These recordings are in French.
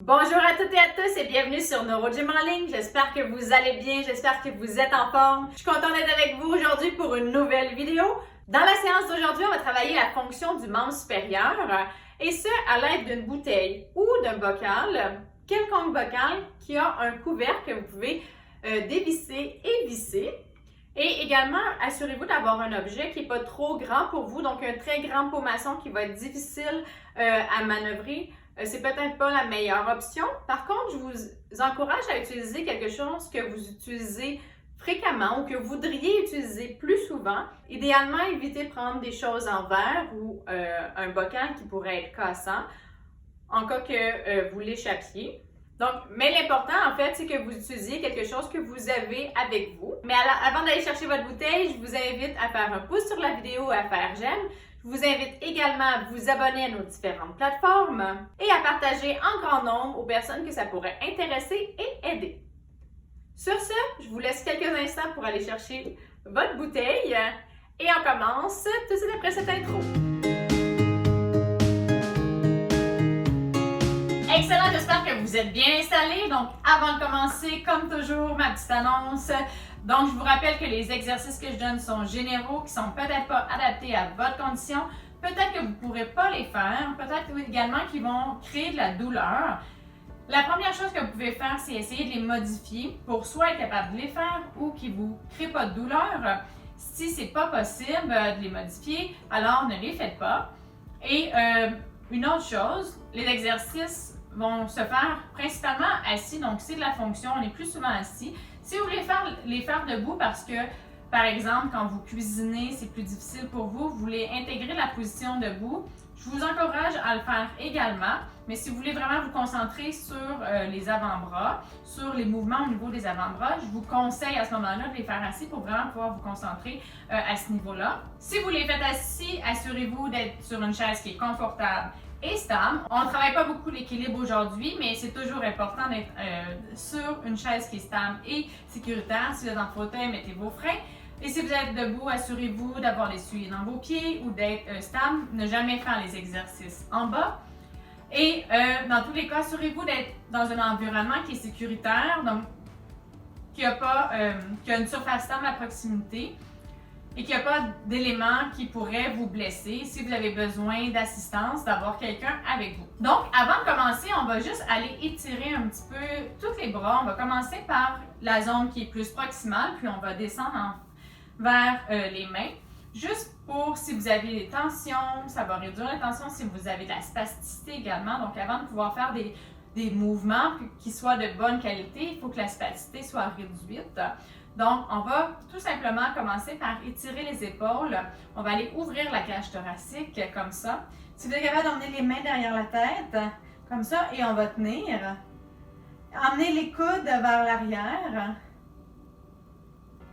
Bonjour à toutes et à tous et bienvenue sur NeuroGym en ligne. J'espère que vous allez bien, j'espère que vous êtes en forme. Je suis contente d'être avec vous aujourd'hui pour une nouvelle vidéo. Dans la séance d'aujourd'hui, on va travailler la fonction du membre supérieur et ce à l'aide d'une bouteille ou d'un bocal, quelconque bocal qui a un couvercle que vous pouvez dévisser et visser. Et également, assurez-vous d'avoir un objet qui n'est pas trop grand pour vous, donc un très grand pot maçon qui va être difficile à manœuvrer. C'est peut-être pas la meilleure option. Par contre, je vous encourage à utiliser quelque chose que vous utilisez fréquemment ou que vous voudriez utiliser plus souvent. Idéalement, évitez de prendre des choses en verre ou un bocal qui pourrait être cassant en cas que vous l'échappiez. Donc, mais l'important, en fait, c'est que vous utilisiez quelque chose que vous avez avec vous. Mais avant d'aller chercher votre bouteille, je vous invite à faire un pouce sur la vidéo et à faire j'aime. Je vous invite également à vous abonner à nos différentes plateformes et à partager en grand nombre aux personnes que ça pourrait intéresser et aider. Sur ce, je vous laisse quelques instants pour aller chercher votre bouteille et on commence tout de suite après cette intro. Excellent, j'espère que vous êtes bien installés. Donc, avant de commencer, comme toujours, ma petite annonce. Donc, je vous rappelle que les exercices que je donne sont généraux, qui sont peut-être pas adaptés à votre condition. Peut-être que vous ne pourrez pas les faire. Peut-être également qu'ils vont créer de la douleur. La première chose que vous pouvez faire, c'est essayer de les modifier pour soit être capable de les faire ou qu'ils ne vous créent pas de douleur. Si ce n'est pas possible de les modifier, alors ne les faites pas. Et une autre chose, les exercices vont se faire principalement assis, donc c'est de la fonction, on est plus souvent assis. Si vous voulez les faire debout parce que, par exemple, quand vous cuisinez, c'est plus difficile pour vous, vous voulez intégrer la position debout, je vous encourage à le faire également. Mais si vous voulez vraiment vous concentrer sur les avant-bras, sur les mouvements au niveau des avant-bras, je vous conseille à ce moment-là de les faire assis pour vraiment pouvoir vous concentrer à ce niveau-là. Si vous les faites assis, assurez-vous d'être sur une chaise qui est confortable et stable. On ne travaille pas beaucoup l'équilibre aujourd'hui, mais c'est toujours important d'être sur une chaise qui est stable et sécuritaire. Si vous êtes en fauteuil, mettez vos freins. Et si vous êtes debout, assurez-vous d'avoir les souliers dans vos pieds ou d'être stable. Ne jamais faire les exercices en bas. Et dans tous les cas, assurez-vous d'être dans un environnement qui est sécuritaire, donc qui a une surface stable à proximité et qu'il n'y a pas d'éléments qui pourraient vous blesser si vous avez besoin d'assistance, d'avoir quelqu'un avec vous. Donc, avant de commencer, on va juste aller étirer un petit peu tous les bras. On va commencer par la zone qui est plus proximale, puis on va descendre vers les mains. Juste pour si vous avez des tensions, ça va réduire les tensions si vous avez de la spasticité également. Donc, avant de pouvoir faire des mouvements qui soient de bonne qualité, il faut que la spasticité soit réduite. Donc, on va tout simplement commencer par étirer les épaules. On va aller ouvrir la cage thoracique comme ça. Si vous êtes capable d'emmener les mains derrière la tête, comme ça, et on va tenir. Emmenez les coudes vers l'arrière.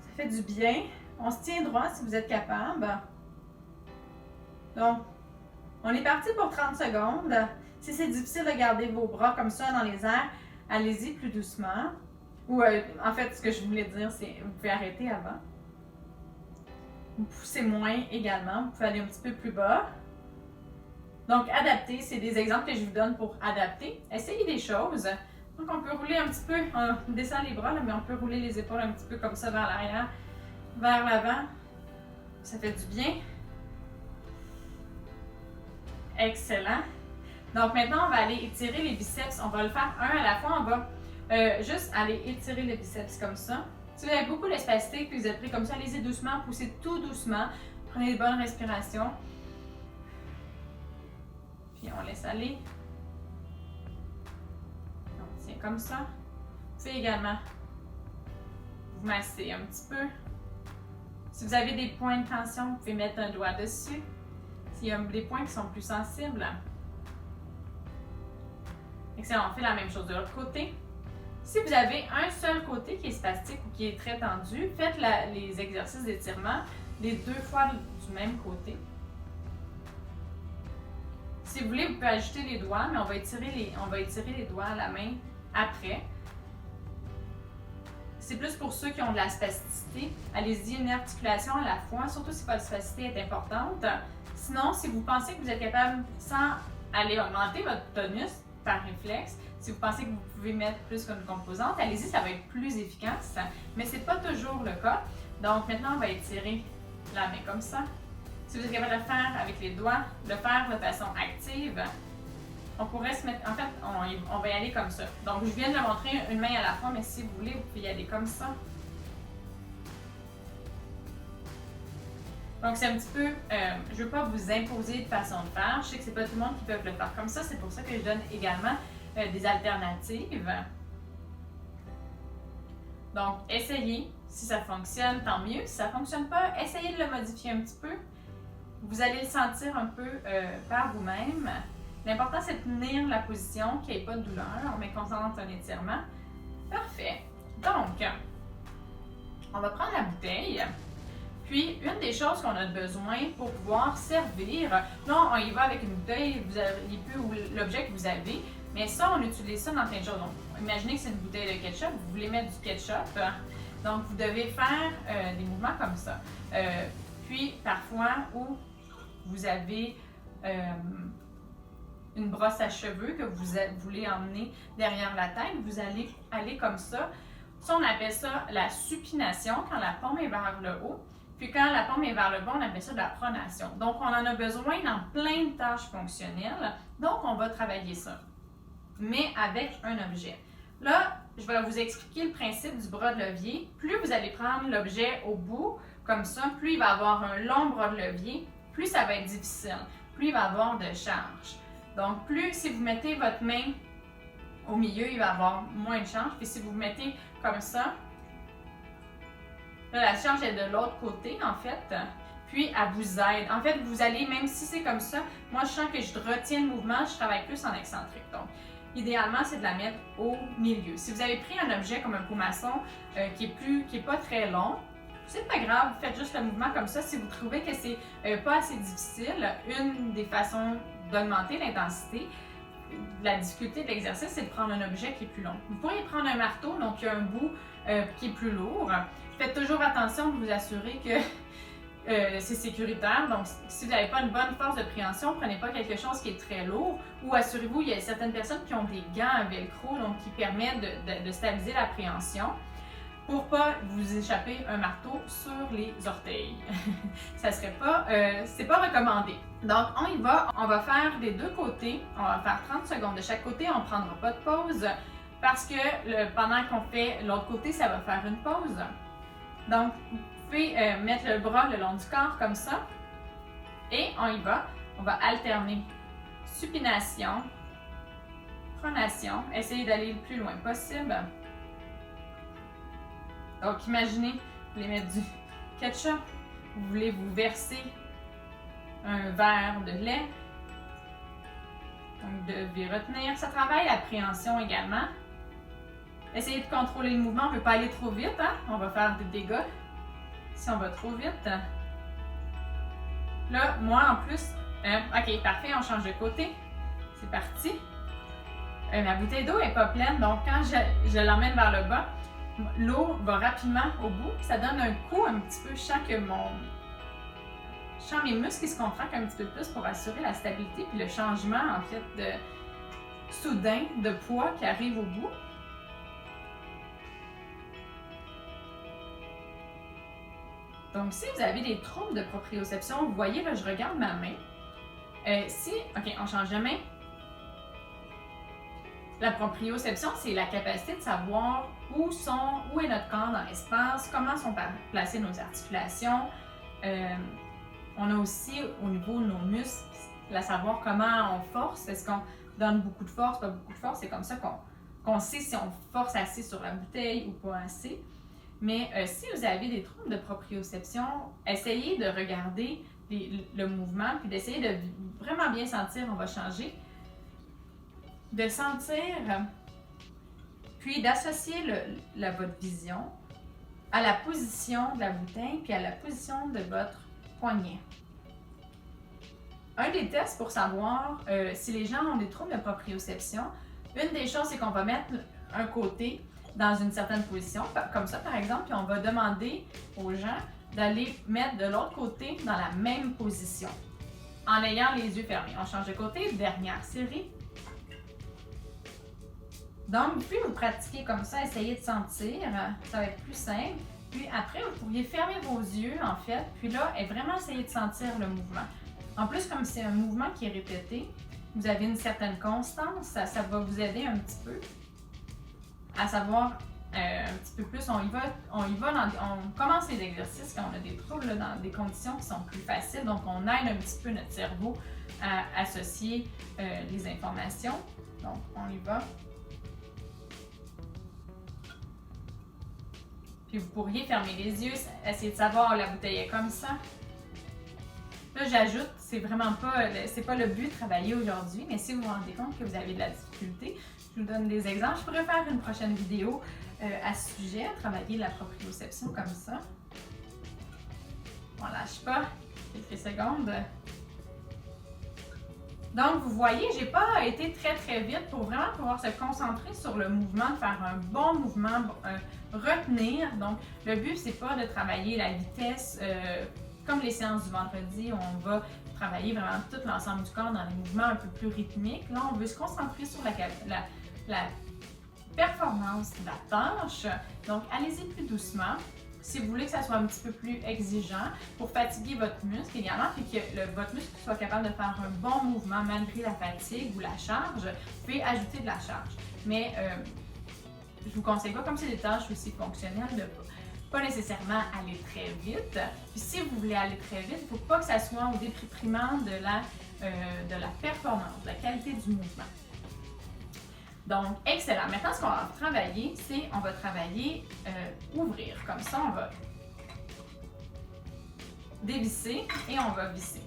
Ça fait du bien. On se tient droit si vous êtes capable. Donc, on est parti pour 30 secondes. Si c'est difficile de garder vos bras comme ça dans les airs, allez-y plus doucement. Ou en fait, ce que je voulais dire, c'est vous pouvez arrêter avant. Vous poussez moins également. Vous pouvez aller un petit peu plus bas. Donc, adapter, c'est des exemples que je vous donne pour adapter. Essayez des choses. Donc, on peut rouler un petit peu, on descend les bras, là, mais on peut rouler les épaules un petit peu comme ça vers l'arrière, vers l'avant. Ça fait du bien. Excellent. Donc, maintenant, on va aller étirer les biceps. On va le faire un à la fois. On va juste aller étirer les biceps comme ça. Si vous avez beaucoup d'espacité puis vous êtes pris comme ça, allez-y doucement, poussez tout doucement. Prenez de bonnes respirations. Puis on laisse aller. On tient comme ça. Vous pouvez également vous masser un petit peu. Si vous avez des points de tension, vous pouvez mettre un doigt dessus. S'il y a des points qui sont plus sensibles. Excellent, on fait la même chose de l'autre côté. Si vous avez un seul côté qui est spastique ou qui est très tendu, faites les exercices d'étirement les deux fois du même côté. Si vous voulez, vous pouvez ajouter les doigts, mais on va étirer les doigts à la main après. C'est plus pour ceux qui ont de la spasticité. Allez-y, une articulation à la fois, surtout si votre spasticité est importante. Sinon, si vous pensez que vous êtes capable, sans aller augmenter votre tonus, par réflexe. Si vous pensez que vous pouvez mettre plus qu'une composante, allez-y, ça va être plus efficace, mais ce n'est pas toujours le cas. Donc maintenant, on va étirer la main comme ça. Si vous êtes capable de le faire avec les doigts, de faire de façon active, on pourrait se mettre, en fait, on va y aller comme ça. Donc je viens de le montrer une main à la fois, mais si vous voulez, vous pouvez y aller comme ça. Donc c'est un petit peu, je ne veux pas vous imposer de façon de faire. Je sais que c'est pas tout le monde qui peut le faire comme ça, c'est pour ça que je donne également des alternatives. Donc essayez, si ça fonctionne, tant mieux. Si ça ne fonctionne pas, essayez de le modifier un petit peu. Vous allez le sentir un peu par vous-même. L'important, c'est de tenir la position, qu'il n'y ait pas de douleur. On met concentre un étirement. Parfait. Donc, on va prendre la bouteille. Puis, une des choses qu'on a besoin pour pouvoir servir, là, on y va avec une bouteille, vous avez plus l'objet que vous avez, mais ça, on utilise ça dans plein de choses. Donc, imaginez que c'est une bouteille de ketchup, vous voulez mettre du ketchup, donc vous devez faire des mouvements comme ça. Puis, parfois, où vous avez une brosse à cheveux que vous voulez emmener derrière la tête, vous allez aller comme ça. Ça, on appelle ça la supination, quand la paume est vers le haut. Puis quand la paume est vers le bas, on appelle ça de la pronation. Donc, on en a besoin dans plein de tâches fonctionnelles. Donc, on va travailler ça, mais avec un objet. Là, je vais vous expliquer le principe du bras de levier. Plus vous allez prendre l'objet au bout, comme ça, plus il va avoir un long bras de levier, plus ça va être difficile, plus il va avoir de charge. Donc, plus si vous mettez votre main au milieu, il va avoir moins de charge. Puis si vous mettez comme ça, là, la charge est de l'autre côté, en fait. Puis, elle vous aide. En fait, vous allez, même si c'est comme ça, moi, je sens que je retiens le mouvement, je travaille plus en excentrique. Donc, idéalement, c'est de la mettre au milieu. Si vous avez pris un objet comme un pot maçon qui est pas très long, c'est pas grave, faites juste le mouvement comme ça. Si vous trouvez que c'est pas assez difficile, une des façons d'augmenter l'intensité, la difficulté de l'exercice, c'est de prendre un objet qui est plus long. Vous pourriez prendre un marteau, donc il y a un bout qui est plus lourd. Faites toujours attention de vous assurer que c'est sécuritaire. Donc, si vous n'avez pas une bonne force de préhension, prenez pas quelque chose qui est très lourd. Ou assurez-vous, il y a certaines personnes qui ont des gants à velcro, donc qui permettent de stabiliser la préhension, pour pas vous échapper un marteau sur les orteils. Ça serait pas, c'est pas recommandé. Donc on y va, on va faire des deux côtés, on va faire 30 secondes de chaque côté, on prendra pas de pause parce que pendant qu'on fait l'autre côté, ça va faire une pause. Donc vous pouvez mettre le bras le long du corps comme ça et on y va, on va alterner supination, pronation, essayez d'aller le plus loin possible. Donc, imaginez, vous voulez mettre du ketchup, vous voulez vous verser un verre de lait, donc vous devez retenir. Ça travaille la préhension également. Essayez de contrôler le mouvement, on ne peut pas aller trop vite, hein? On va faire des dégâts si on va trop vite. Là, moi en plus, ok, parfait, on change de côté. C'est parti. Ma bouteille d'eau n'est pas pleine, donc quand je l'emmène vers le bas, l'eau va rapidement au bout, ça donne un coup un petit peu. Je sens que mes muscles qui se contractent un petit peu plus pour assurer la stabilité puis le changement en fait de soudain de poids qui arrive au bout. Donc si vous avez des troubles de proprioception, vous voyez là, je regarde ma main. Ok, on change de main. La proprioception, c'est la capacité de savoir où est notre corps dans l'espace, comment sont placées nos articulations. On a aussi, au niveau de nos muscles, la savoir comment on force. Est-ce qu'on donne beaucoup de force, pas beaucoup de force? C'est comme ça qu'on sait si on force assez sur la bouteille ou pas assez. Mais si vous avez des troubles de proprioception, essayez de regarder le mouvement puis d'essayer de vraiment bien sentir. On va changer. De sentir, puis d'associer votre vision à la position de la bouteille puis à la position de votre poignet. Un des tests pour savoir si les gens ont des troubles de proprioception, une des choses, c'est qu'on va mettre un côté dans une certaine position, comme ça par exemple, puis on va demander aux gens d'aller mettre de l'autre côté dans la même position, en ayant les yeux fermés. On change de côté, dernière série. Donc, vous pouvez vous pratiquer comme ça, essayer de sentir, ça va être plus simple. Puis après, vous pourriez fermer vos yeux, en fait, puis là, et vraiment essayer de sentir le mouvement. En plus, comme c'est un mouvement qui est répété, vous avez une certaine constance, ça va vous aider un petit peu à savoir un petit peu plus. On commence les exercices quand on a des troubles là, dans des conditions qui sont plus faciles, donc on aide un petit peu notre cerveau à associer les informations. Donc, on y va. Puis vous pourriez fermer les yeux, essayer de savoir la bouteille est comme ça. Là, j'ajoute, c'est vraiment pas, c'est pas le but de travailler aujourd'hui, mais si vous vous rendez compte que vous avez de la difficulté, je vous donne des exemples. Je pourrais faire une prochaine vidéo à ce sujet, travailler la proprioception comme ça. On lâche pas, quelques secondes. Donc, vous voyez, j'ai pas été très vite pour vraiment pouvoir se concentrer sur le mouvement, de faire un bon mouvement, retenir. Donc, le but, c'est pas de travailler la vitesse comme les séances du vendredi, où on va travailler vraiment tout l'ensemble du corps dans les mouvements un peu plus rythmiques. Là, on veut se concentrer sur la performance de la tâche. Donc, allez-y plus doucement. Si vous voulez que ça soit un petit peu plus exigeant pour fatiguer votre muscle également, puis que votre muscle soit capable de faire un bon mouvement malgré la fatigue ou la charge, vous pouvez ajouter de la charge. Mais je vous conseille pas, comme c'est des tâches aussi fonctionnelles, de pas nécessairement aller très vite. Puis si vous voulez aller très vite, il ne faut pas que ça soit au déprimant de la performance, de la qualité du mouvement. Donc, excellent. Maintenant, ce qu'on va travailler, c'est on va travailler ouvrir. Comme ça, on va dévisser et on va visser.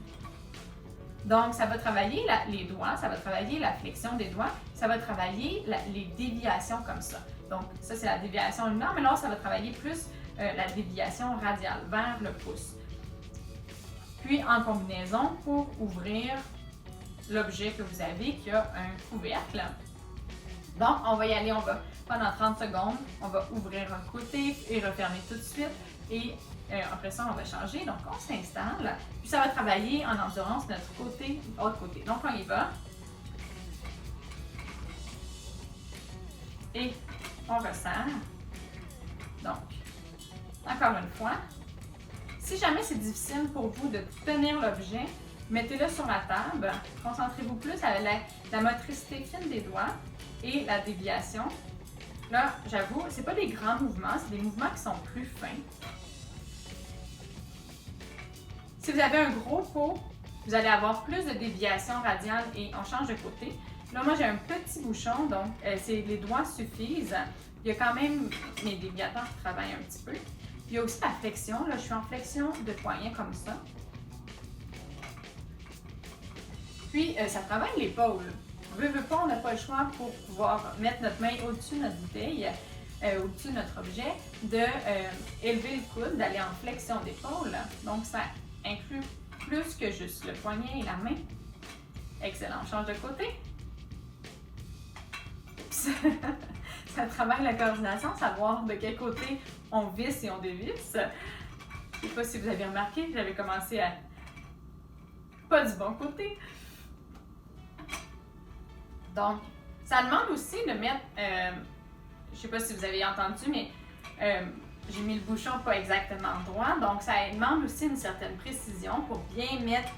Donc, ça va travailler les doigts, ça va travailler la flexion des doigts, ça va travailler les déviations comme ça. Donc, ça, c'est la déviation lunaire, mais là, ça va travailler plus la déviation radiale vers le pouce. Puis, en combinaison, pour ouvrir l'objet que vous avez qui a un couvercle. Donc, on va y aller, pendant 30 secondes, on va ouvrir un côté et refermer tout de suite. Et après ça, on va changer. Donc, on s'installe. Puis, ça va travailler en endurance notre côté, autre côté. Donc, on y va. Et on resserre. Donc, encore une fois. Si jamais c'est difficile pour vous de tenir l'objet, mettez-le sur la table. Concentrez-vous plus à la motricité fine des doigts et la déviation. Là, j'avoue, c'est pas des grands mouvements, c'est des mouvements qui sont plus fins. Si vous avez un gros pot, vous allez avoir plus de déviation radiale et on change de côté. Là, moi, j'ai un petit bouchon, donc les doigts suffisent. Il y a quand même mes déviateurs qui travaillent un petit peu. Il y a aussi la flexion. Là, je suis en flexion de poignet comme ça. Puis, ça travaille l'épaule. Veut pas, on n'a pas le choix pour pouvoir mettre notre main au-dessus de notre bouteille, au-dessus de notre objet, élever le coude, d'aller en flexion d'épaule. Donc, ça inclut plus que juste le poignet et la main. Excellent. On change de côté. Ça travaille la coordination, savoir de quel côté on visse et on dévisse. Je ne sais pas si vous avez remarqué, j'avais commencé à pas du bon côté. Donc, ça demande aussi de mettre, je ne sais pas si vous avez entendu, mais j'ai mis le bouchon pas exactement droit, donc ça demande aussi une certaine précision pour bien mettre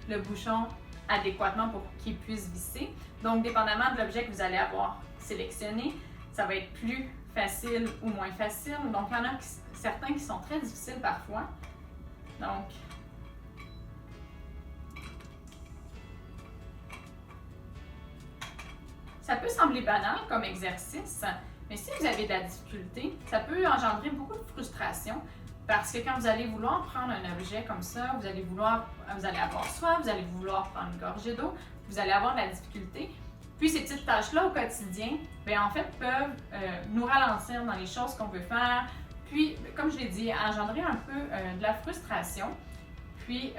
le bouchon adéquatement pour qu'il puisse visser. Donc, dépendamment de l'objet que vous allez avoir sélectionné, ça va être plus facile ou moins facile. Donc, il y en a certains qui sont très difficiles parfois. Donc, ça peut sembler banal comme exercice, mais si vous avez de la difficulté, ça peut engendrer beaucoup de frustration parce que quand vous allez vouloir prendre un objet comme ça, vous allez avoir soif, vous allez vouloir prendre une gorgée d'eau, vous allez avoir de la difficulté. Puis ces petites tâches-là au quotidien, bien, en fait, peuvent nous ralentir dans les choses qu'on veut faire. Puis, comme je l'ai dit, engendrer un peu de la frustration. Puis,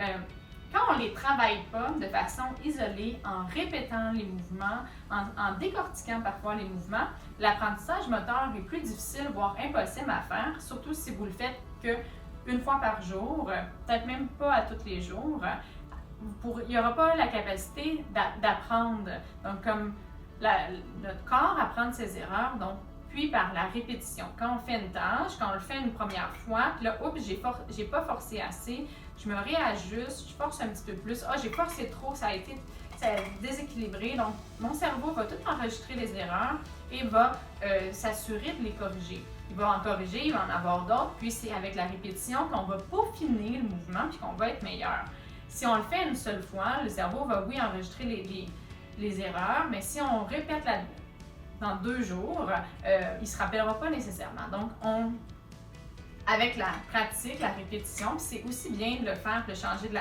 quand on ne les travaille pas de façon isolée, en répétant les mouvements, en décortiquant parfois les mouvements, l'apprentissage moteur est plus difficile, voire impossible à faire, surtout si vous le faites qu'une fois par jour, peut-être même pas à tous les jours. Il n'y aura pas la capacité d'apprendre. Donc, comme notre corps apprend de ses erreurs, donc, puis par la répétition. Quand on fait une tâche, quand on le fait une première fois, puis là, oups, j'ai pas forcé assez, je me réajuste, je force un petit peu plus. Ah, j'ai forcé trop, ça a déséquilibré. Donc, mon cerveau va tout enregistrer les erreurs et va s'assurer de les corriger. Il va en corriger, il va en avoir d'autres, puis c'est avec la répétition qu'on va peaufiner le mouvement puis qu'on va être meilleur. Si on le fait une seule fois, le cerveau va, oui, enregistrer les erreurs, mais si on répète dans 2 jours, il ne se rappellera pas nécessairement. Donc, avec la pratique, la répétition, c'est aussi bien de le faire, de changer, de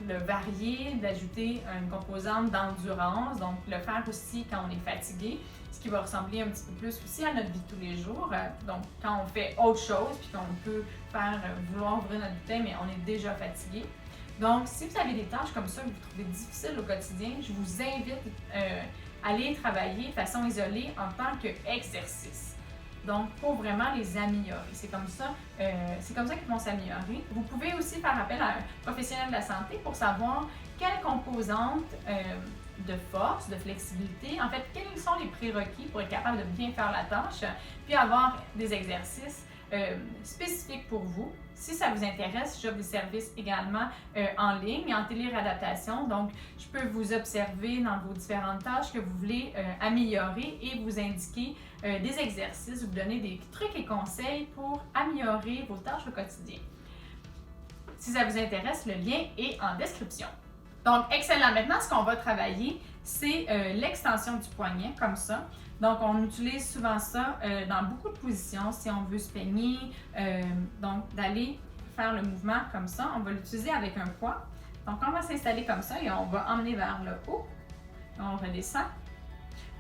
le varier, d'ajouter une composante d'endurance, donc le faire aussi quand on est fatigué, ce qui va ressembler un petit peu plus aussi à notre vie de tous les jours. Donc, quand on fait autre chose, puis qu'on peut faire vouloir ouvrir notre bouteille, mais on est déjà fatigué. Donc, si vous avez des tâches comme ça que vous trouvez difficiles au quotidien, je vous invite à aller travailler de façon isolée en tant qu'exercice. Donc, pour vraiment les améliorer. C'est comme ça qu'ils vont s'améliorer. Vous pouvez aussi faire appel à un professionnel de la santé pour savoir quelles composantes de force, de flexibilité, en fait, quels sont les prérequis pour être capable de bien faire la tâche, puis avoir des exercices spécifiques pour vous. Si ça vous intéresse, j'offre des services également en ligne, en téléréadaptation. Donc, je peux vous observer dans vos différentes tâches que vous voulez améliorer et vous indiquer des exercices, vous donner des trucs et conseils pour améliorer vos tâches au quotidien. Si ça vous intéresse, le lien est en description. Donc, excellent. Maintenant, ce qu'on va travailler, c'est l'extension du poignet, comme ça. Donc, on utilise souvent ça dans beaucoup de positions. Si on veut se peigner, donc d'aller faire le mouvement comme ça, on va l'utiliser avec un poids. Donc, on va s'installer comme ça et on va emmener vers le haut. On redescend.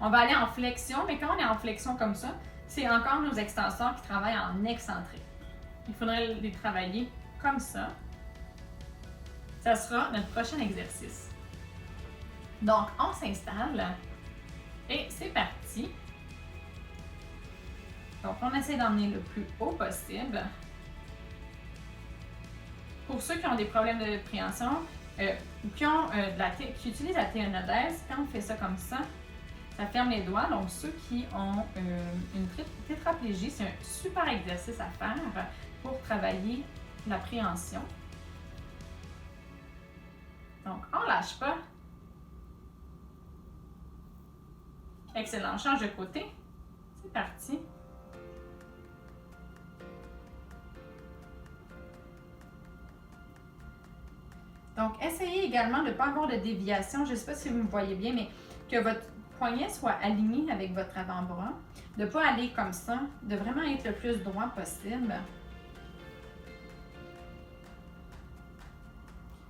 On va aller en flexion, mais quand on est en flexion comme ça, c'est encore nos extenseurs qui travaillent en excentré. Il faudrait les travailler comme ça. Ça sera notre prochain exercice. Donc, on s'installe et c'est parti. Donc, on essaie d'emmener le plus haut possible. Pour ceux qui ont des problèmes de préhension ou qui utilisent la théanothèse, quand on fait ça comme ça ferme les doigts. Donc, ceux qui ont une tétraplégie, c'est un super exercice à faire pour travailler la préhension. Donc, on ne lâche pas. Excellent. On change de côté. C'est parti. Donc, essayez également de ne pas avoir de déviation. Je ne sais pas si vous me voyez bien, mais que votre poignet soit aligné avec votre avant-bras. De ne pas aller comme ça, de vraiment être le plus droit possible.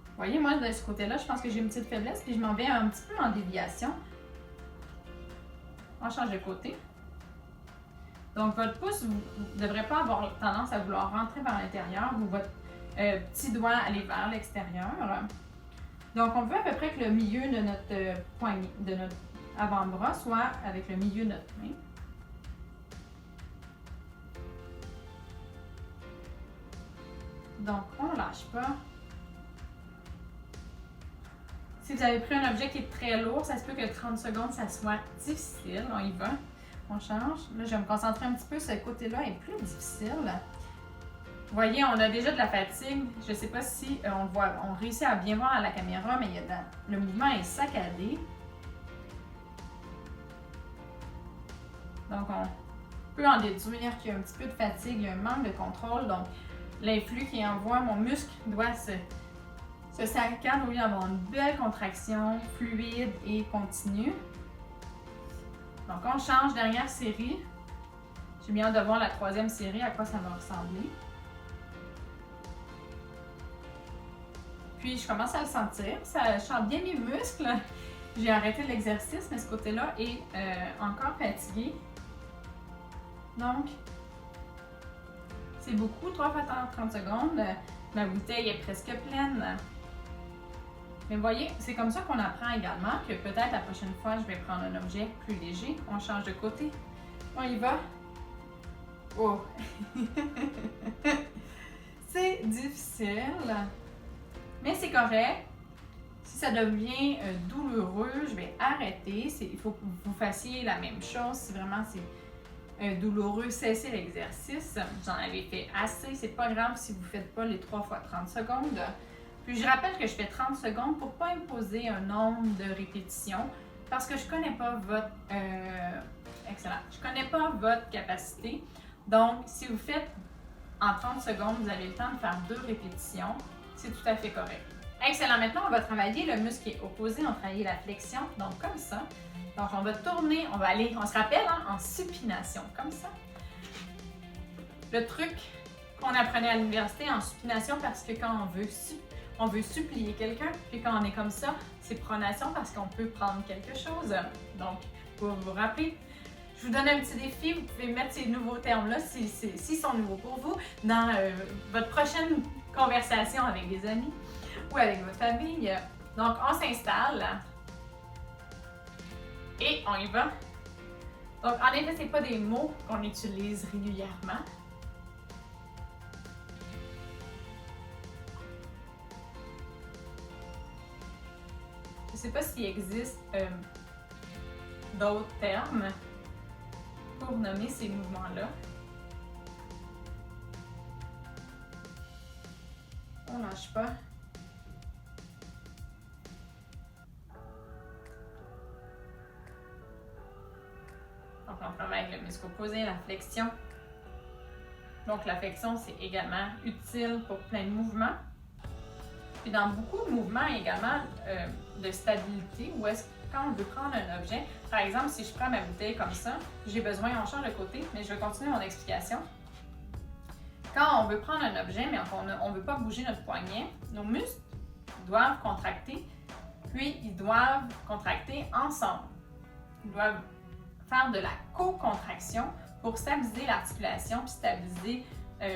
Vous voyez, moi, de ce côté-là, je pense que j'ai une petite faiblesse, puis je m'en vais un petit peu en déviation. On change de côté. Donc, votre pouce, vous ne devrez pas avoir tendance à vouloir rentrer vers l'intérieur ou votre petit doigt aller vers l'extérieur. Donc, on veut à peu près que le milieu de notre poignet, de notre avant-bras soit avec le milieu de notre main. Donc, on ne lâche pas. Si vous avez pris un objet qui est très lourd, ça se peut que 30 secondes, ça soit difficile. On y va. On change. Là, je vais me concentrer un petit peu. Ce côté-là est plus difficile. Vous voyez, on a déjà de la fatigue. Je ne sais pas si on voit, on réussit à bien voir à la caméra, mais le mouvement est saccadé. Donc, on peut en déduire qu'il y a un petit peu de fatigue, il y a un manque de contrôle. Donc, l'influx qui envoie, mon muscle doit se saccade au lieu d'avoir une belle contraction fluide et continue. Donc, on change dernière série. J'ai bien hâte de voir la troisième série, à quoi ça va ressembler. Puis, je commence à le sentir. Ça chante bien mes muscles. J'ai arrêté l'exercice, mais ce côté-là est encore fatigué. Donc, c'est beaucoup. 3 fois 30 secondes. Ma bouteille est presque pleine. Mais vous voyez, c'est comme ça qu'on apprend également que peut-être la prochaine fois, je vais prendre un objet plus léger. On change de côté. On y va. Oh! C'est difficile. Mais c'est correct. Si ça devient douloureux, je vais arrêter. Il faut que vous fassiez la même chose. Si vraiment c'est douloureux, cessez l'exercice. J'en avais fait assez. C'est pas grave si vous ne faites pas les 3 fois 30 secondes. Puis je rappelle que je fais 30 secondes pour ne pas imposer un nombre de répétitions parce que je ne connais pas votre... excellent. Je connais pas votre capacité. Donc, si vous faites en 30 secondes, vous avez le temps de faire 2 répétitions. C'est tout à fait correct. Excellent. Maintenant, on va travailler le muscle qui est opposé. On va travailler la flexion. Donc, comme ça. Donc, on va tourner. On va aller, on se rappelle, en supination. Comme ça. Le truc qu'on apprenait à l'université en supination parce que quand on veut supplier quelqu'un. Puis quand on est comme ça, c'est pronation parce qu'on peut prendre quelque chose. Donc, pour vous rappeler, je vous donne un petit défi. Vous pouvez mettre ces nouveaux termes-là, s'ils sont nouveaux pour vous, dans votre prochaine conversation avec des amis ou avec votre famille. Donc, on s'installe et on y va. Donc, en effet, ce n'est pas des mots qu'on utilise régulièrement. Je ne sais pas s'il existe d'autres termes pour nommer ces mouvements-là. On ne lâche pas. Donc, on travaille avec le muscle opposé, la flexion. Donc, la flexion, c'est également utile pour plein de mouvements. Puis dans beaucoup de mouvements également de stabilité, où est-ce que quand on veut prendre un objet, par exemple, si je prends ma bouteille comme ça, j'ai besoin, on change de côté, mais je vais continuer mon explication. Quand on veut prendre un objet, mais on ne veut pas bouger notre poignet, nos muscles doivent contracter, puis ils doivent contracter ensemble. Ils doivent faire de la co-contraction pour stabiliser l'articulation, puis stabiliser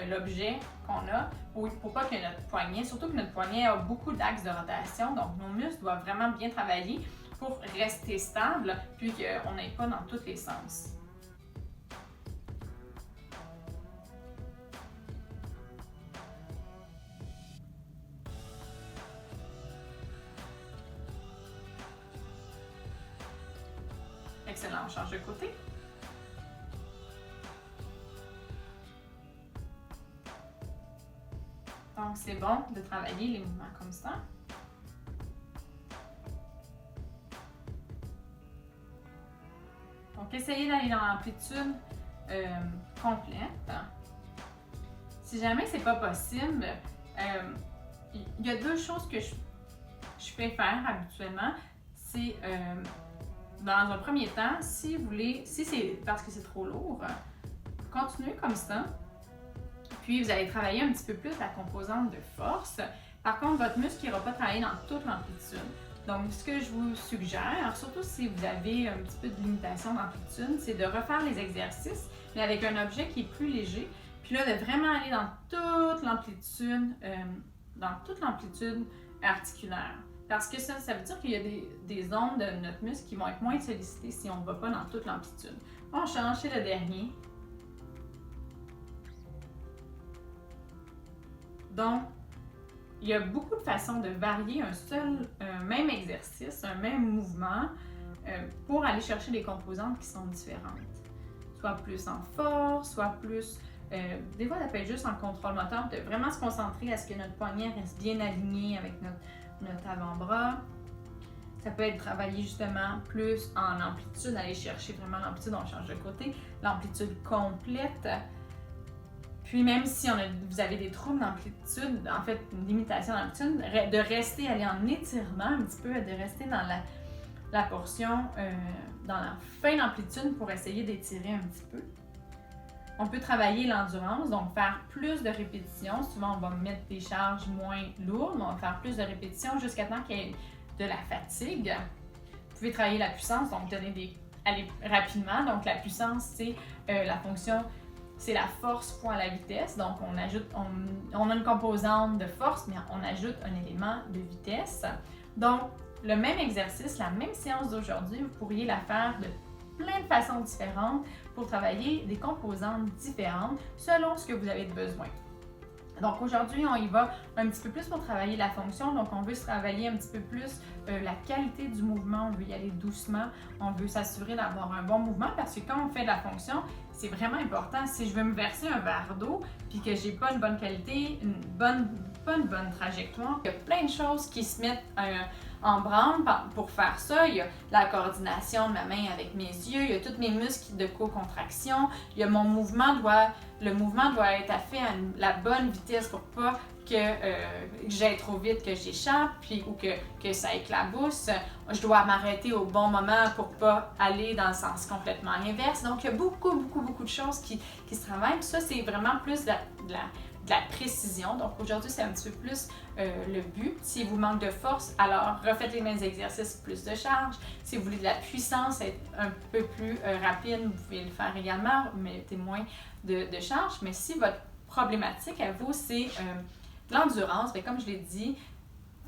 l'objet qu'on a pour pas que notre poignet, surtout que notre poignet a beaucoup d'axes de rotation, donc nos muscles doivent vraiment bien travailler pour rester stable puis qu'on n'aille pas dans tous les sens. Excellent, on change de côté. Donc, c'est bon de travailler les mouvements comme ça. Donc, essayez d'aller dans l'amplitude complète. Si jamais c'est pas possible, il y a 2 choses que je fais faire habituellement. C'est, dans un premier temps, si vous voulez, si c'est parce que c'est trop lourd, continuez comme ça. Puis, vous allez travailler un petit peu plus la composante de force. Par contre, votre muscle n'ira pas travailler dans toute l'amplitude. Donc, ce que je vous suggère, surtout si vous avez un petit peu de limitation d'amplitude, c'est de refaire les exercices, mais avec un objet qui est plus léger. Puis là, de vraiment aller dans toute l'amplitude articulaire. Parce que ça veut dire qu'il y a des zones de notre muscle qui vont être moins sollicitées si on ne va pas dans toute l'amplitude. On change, c'est le dernier. Donc, il y a beaucoup de façons de varier un même exercice, un même mouvement pour aller chercher des composantes qui sont différentes. Soit plus en force, soit plus... des fois, ça peut être juste en contrôle moteur, de vraiment se concentrer à ce que notre poignet reste bien aligné avec notre avant-bras. Ça peut être travailler justement plus en amplitude, aller chercher vraiment l'amplitude, on change de côté, l'amplitude complète. Puis même si vous avez des troubles d'amplitude, en fait une limitation d'amplitude, de rester, aller en étirement un petit peu, de rester dans la portion, dans la fin d'amplitude pour essayer d'étirer un petit peu. On peut travailler l'endurance, donc faire plus de répétitions. Souvent, on va mettre des charges moins lourdes, on va faire plus de répétitions jusqu'à temps qu'il y ait de la fatigue. Vous pouvez travailler la puissance, donc aller rapidement. Donc la puissance, c'est la fonction... C'est la force fois la vitesse, donc on a une composante de force, mais on ajoute un élément de vitesse. Donc, le même exercice, la même séance d'aujourd'hui, vous pourriez la faire de plein de façons différentes pour travailler des composantes différentes selon ce que vous avez besoin. Donc aujourd'hui, on y va un petit peu plus pour travailler la fonction. Donc on veut se travailler un petit peu plus la qualité du mouvement. On veut y aller doucement. On veut s'assurer d'avoir un bon mouvement parce que quand on fait de la fonction, c'est vraiment important. Si je veux me verser un verre d'eau puis que j'ai pas une bonne qualité, pas une bonne trajectoire, il y a plein de choses qui se mettent en branle pour faire ça. Il y a la coordination de ma main avec mes yeux, il y a tous mes muscles de co-contraction, il y a le mouvement doit être fait à la bonne vitesse pour pas que j'aille trop vite, que j'échappe, puis ou que ça éclabousse. Je dois m'arrêter au bon moment pour pas aller dans le sens complètement inverse. Donc, il y a beaucoup de choses qui se travaillent. Puis ça, c'est vraiment plus de la précision. Donc, aujourd'hui, c'est un petit peu plus le but. Si vous manque de force, alors refaites les mêmes exercices, plus de charge. Si vous voulez de la puissance, être un peu plus rapide, vous pouvez le faire également, mettez moins de charge. Mais si votre problématique à vous, c'est l'endurance, bien, comme je l'ai dit,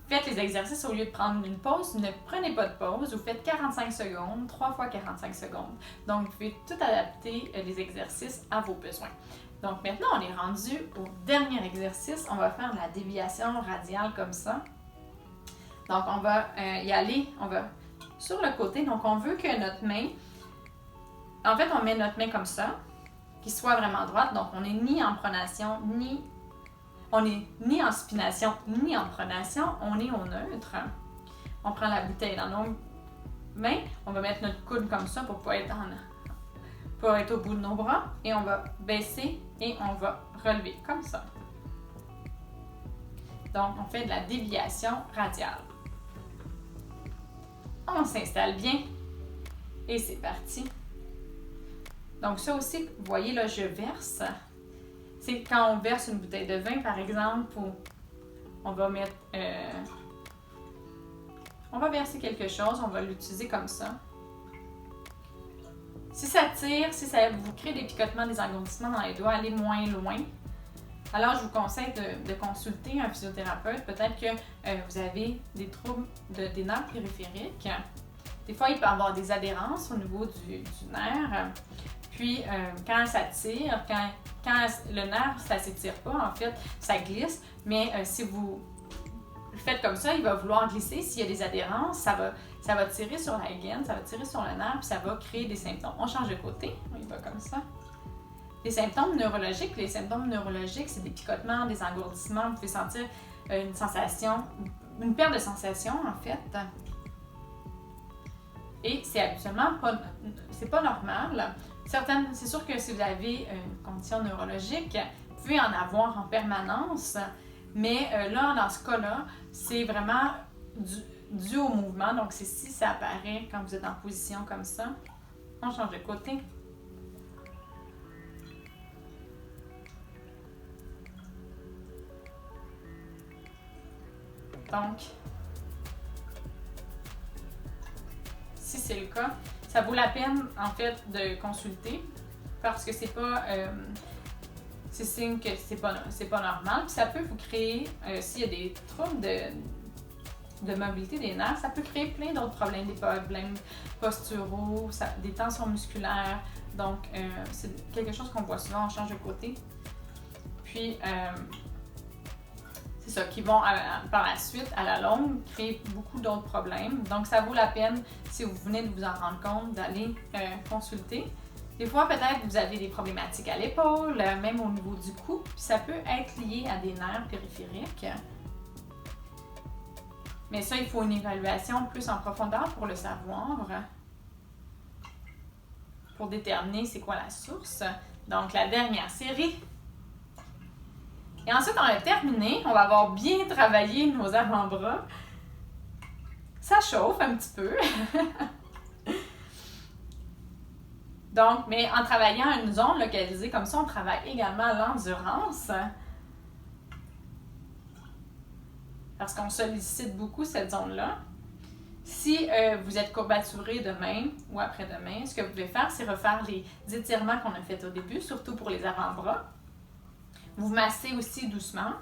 faites les exercices au lieu de prendre une pause, ne prenez pas de pause, vous faites 45 secondes, 3 fois 45 secondes. Donc, vous pouvez tout adapter les exercices à vos besoins. Donc maintenant, on est rendu au dernier exercice. On va faire de la déviation radiale comme ça. Donc, on va y aller, on va sur le côté. Donc, on veut que notre main, en fait, on met notre main comme ça, qu'il soit vraiment droite. Donc, on n'est ni en pronation, on n'est ni en supination, ni en pronation. On est au neutre. On prend la bouteille dans nos mains. On va mettre notre coude comme ça pour pas être au bout de nos bras. Et on va baisser et on va relever comme ça. Donc, on fait de la déviation radiale. On s'installe bien. Et c'est parti. Donc, ça aussi, vous voyez, là, je verse. C'est quand on verse une bouteille de vin, par exemple, on va mettre... on va verser quelque chose, on va l'utiliser comme ça. Si ça tire, si ça vous crée des picotements, des engourdissements dans les doigts, allez moins loin. Alors, je vous conseille de consulter un physiothérapeute. Peut-être que vous avez des troubles des nerfs périphériques. Des fois, il peut y avoir des adhérences au niveau du nerf. Puis, quand ça tire, quand le nerf, ça ne s'étire pas, en fait, ça glisse. Mais si vous le faites comme ça, il va vouloir glisser. S'il y a des adhérences, ça va tirer sur la gaine, ça va tirer sur le nerf, puis ça va créer des symptômes. On change de côté, il va comme ça. Les symptômes neurologiques, c'est des picotements, des engourdissements. Vous pouvez sentir une sensation, une perte de sensation, en fait. Et c'est habituellement pas normal. C'est sûr que si vous avez une condition neurologique, vous pouvez en avoir en permanence, mais là, dans ce cas-là, c'est vraiment dû au mouvement. Donc, c'est si ça apparaît quand vous êtes en position comme ça. On change de côté. Donc, si c'est le cas, ça vaut la peine, en fait, de consulter parce que c'est pas... c'est signe que c'est pas normal. Puis ça peut vous créer, s'il y a des troubles de mobilité des nerfs, ça peut créer plein d'autres problèmes, des problèmes posturaux, des tensions musculaires. Donc, c'est quelque chose qu'on voit souvent, on change de côté. Puis, c'est ça, qui vont par la suite, à la longue, créer beaucoup d'autres problèmes. Donc, ça vaut la peine, si vous venez de vous en rendre compte, d'aller consulter. Des fois, peut-être vous avez des problématiques à l'épaule, même au niveau du cou, puis ça peut être lié à des nerfs périphériques. Mais ça, il faut une évaluation plus en profondeur pour le savoir, pour déterminer c'est quoi la source. Donc, la dernière série. Et ensuite, on a terminé. On va avoir bien travaillé nos avant-bras. Ça chauffe un petit peu. Donc, mais en travaillant à une zone localisée comme ça, on travaille également l'endurance. Parce qu'on sollicite beaucoup cette zone-là. Si vous êtes courbaturé demain ou après-demain, ce que vous pouvez faire, c'est refaire les étirements qu'on a fait au début, surtout pour les avant-bras. Vous massez aussi doucement.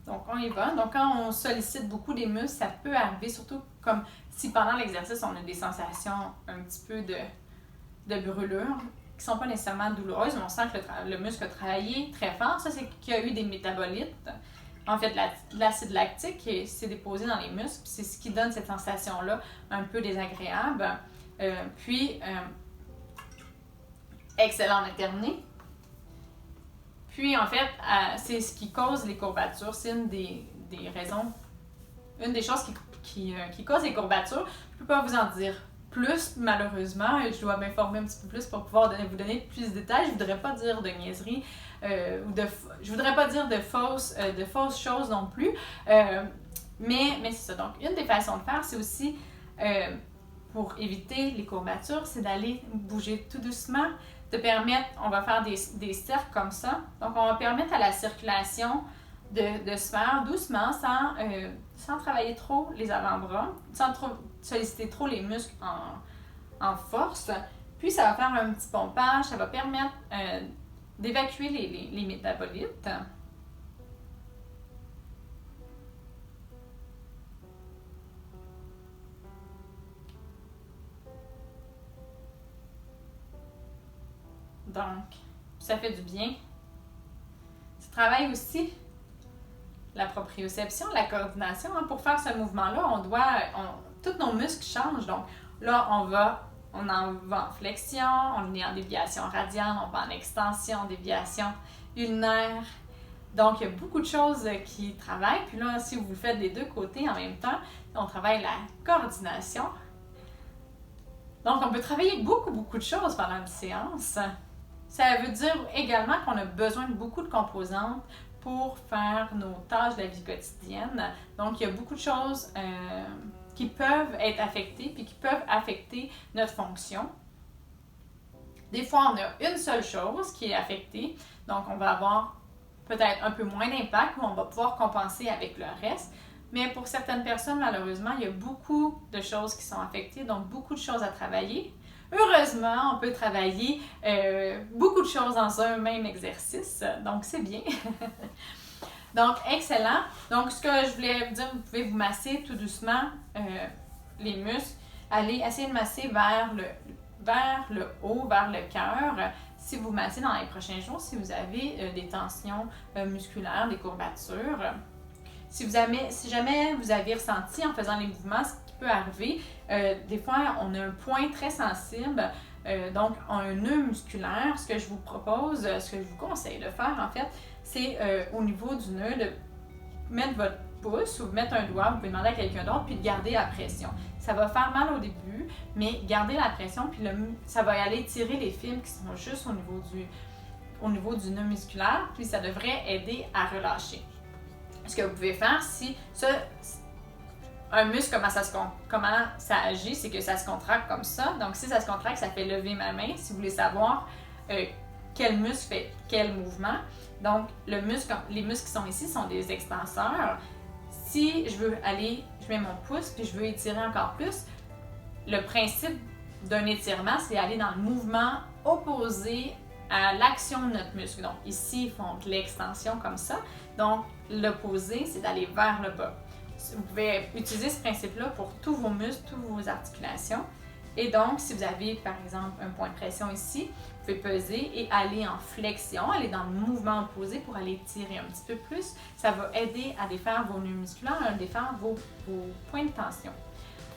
Donc, on y va. Donc, quand on sollicite beaucoup des muscles, ça peut arriver, surtout comme si pendant l'exercice, on a des sensations un petit peu de brûlure. qui sont pas nécessairement douloureuses, mais on sent que le muscle a travaillé très fort. Ça, c'est qu'il y a eu des métabolites. En fait, de l'acide lactique qui s'est déposé dans les muscles, c'est ce qui donne cette sensation-là un peu désagréable. Excellent en éternuer. Puis, en fait, c'est ce qui cause les courbatures. C'est une des raisons, une des choses qui cause les courbatures. Je ne peux pas vous en dire plus, malheureusement. Je dois m'informer un petit peu plus pour pouvoir vous donner plus de détails. Je ne voudrais pas dire de niaiseries, je voudrais pas dire de fausses choses non plus. Mais c'est ça. Donc, une des façons de faire, c'est aussi, pour éviter les courbatures, c'est d'aller bouger tout doucement, de permettre, on va faire des cercles comme ça. Donc, on va permettre à la circulation de se faire doucement, sans travailler trop les avant-bras, sans trop solliciter trop les muscles en force. Puis, ça va faire un petit pompage, ça va permettre d'évacuer les métabolites. Donc, ça fait du bien. Ça travaille aussi la proprioception, la coordination. Pour faire ce mouvement-là, tous nos muscles changent. Donc là, on en va en flexion, on est en déviation radiane, on va en extension, déviation ulnaire. Donc, il y a beaucoup de choses qui travaillent. Puis là, si vous le faites des deux côtés en même temps, on travaille la coordination. Donc, on peut travailler beaucoup de choses pendant une séance. Ça veut dire également qu'on a besoin de beaucoup de composantes pour faire nos tâches de la vie quotidienne. Donc, il y a beaucoup de choses qui peuvent être affectées puis qui peuvent affecter notre fonction. Des fois, on a une seule chose qui est affectée, donc on va avoir peut-être un peu moins d'impact ou on va pouvoir compenser avec le reste. Mais pour certaines personnes, malheureusement, il y a beaucoup de choses qui sont affectées, donc beaucoup de choses à travailler. Heureusement, on peut travailler beaucoup de choses dans un même exercice, donc c'est bien. Donc, excellent. Donc, ce que je voulais vous dire, vous pouvez vous masser tout doucement les muscles. Allez essayer de masser vers le haut, vers le cœur. Si vous massez dans les prochains jours, si vous avez des tensions musculaires, des courbatures. Si jamais vous avez ressenti en faisant les mouvements, ce qui peut arriver, des fois, on a un point très sensible, donc un nœud musculaire. Ce que je vous propose, ce que je vous conseille de faire, en fait, c'est au niveau du nœud, de mettre votre pouce ou mettre un doigt, vous pouvez demander à quelqu'un d'autre, puis de garder la pression. Ça va faire mal au début, mais gardez la pression, puis ça va aller tirer les fibres qui sont juste au niveau du nœud musculaire, puis ça devrait aider à relâcher. Ce que vous pouvez faire, un muscle, comment ça agit, c'est que ça se contracte comme ça. Donc, si ça se contracte, ça fait lever ma main. Si vous voulez savoir quel muscle fait quel mouvement. Donc, les muscles qui sont ici sont des extenseurs. Si je mets mon pouce puis je veux étirer encore plus, le principe d'un étirement, c'est aller dans le mouvement opposé à l'action de notre muscle. Donc, ici, ils font de l'extension comme ça. Donc, l'opposé, c'est d'aller vers le bas. Vous pouvez utiliser ce principe-là pour tous vos muscles, toutes vos articulations. Et donc, si vous avez, par exemple, un point de pression ici, vous pouvez peser et aller en flexion, aller dans le mouvement opposé pour aller tirer un petit peu plus. Ça va aider à défaire vos nœuds musculaires, à défaire vos points de tension.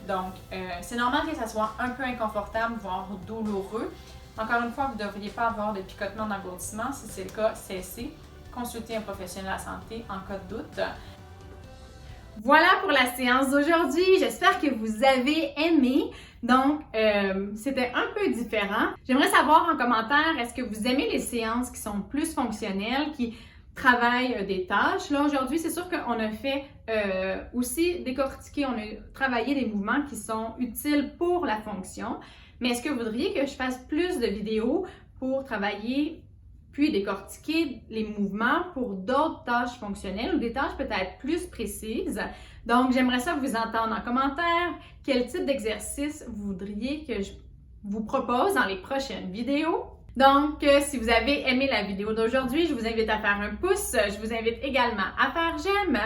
Donc, c'est normal que ça soit un peu inconfortable, voire douloureux. Encore une fois, vous ne devriez pas avoir de picotement d'engourdissement. Si c'est le cas, cessez. Consultez un professionnel de la santé en cas de doute. Voilà pour la séance d'aujourd'hui. J'espère que vous avez aimé. Donc, c'était un peu différent. J'aimerais savoir en commentaire, est-ce que vous aimez les séances qui sont plus fonctionnelles, qui travaillent des tâches? Là, aujourd'hui, c'est sûr qu'on a fait aussi décortiquer, on a travaillé des mouvements qui sont utiles pour la fonction. Mais est-ce que vous voudriez que je fasse plus de vidéos pour travailler puis décortiquer les mouvements pour d'autres tâches fonctionnelles ou des tâches peut-être plus précises? Donc, j'aimerais ça vous entendre en commentaire. Quel type d'exercice vous voudriez que je vous propose dans les prochaines vidéos? Donc, si vous avez aimé la vidéo d'aujourd'hui, je vous invite à faire un pouce. Je vous invite également à faire j'aime.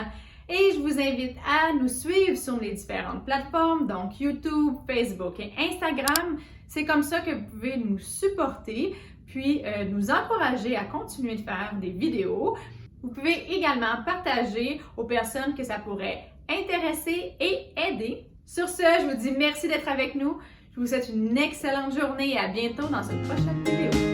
Et je vous invite à nous suivre sur les différentes plateformes, donc YouTube, Facebook et Instagram. C'est comme ça que vous pouvez nous supporter, puis nous encourager à continuer de faire des vidéos. Vous pouvez également partager aux personnes que ça pourrait intéresser et aider. Sur ce, je vous dis merci d'être avec nous. Je vous souhaite une excellente journée et à bientôt dans une prochaine vidéo.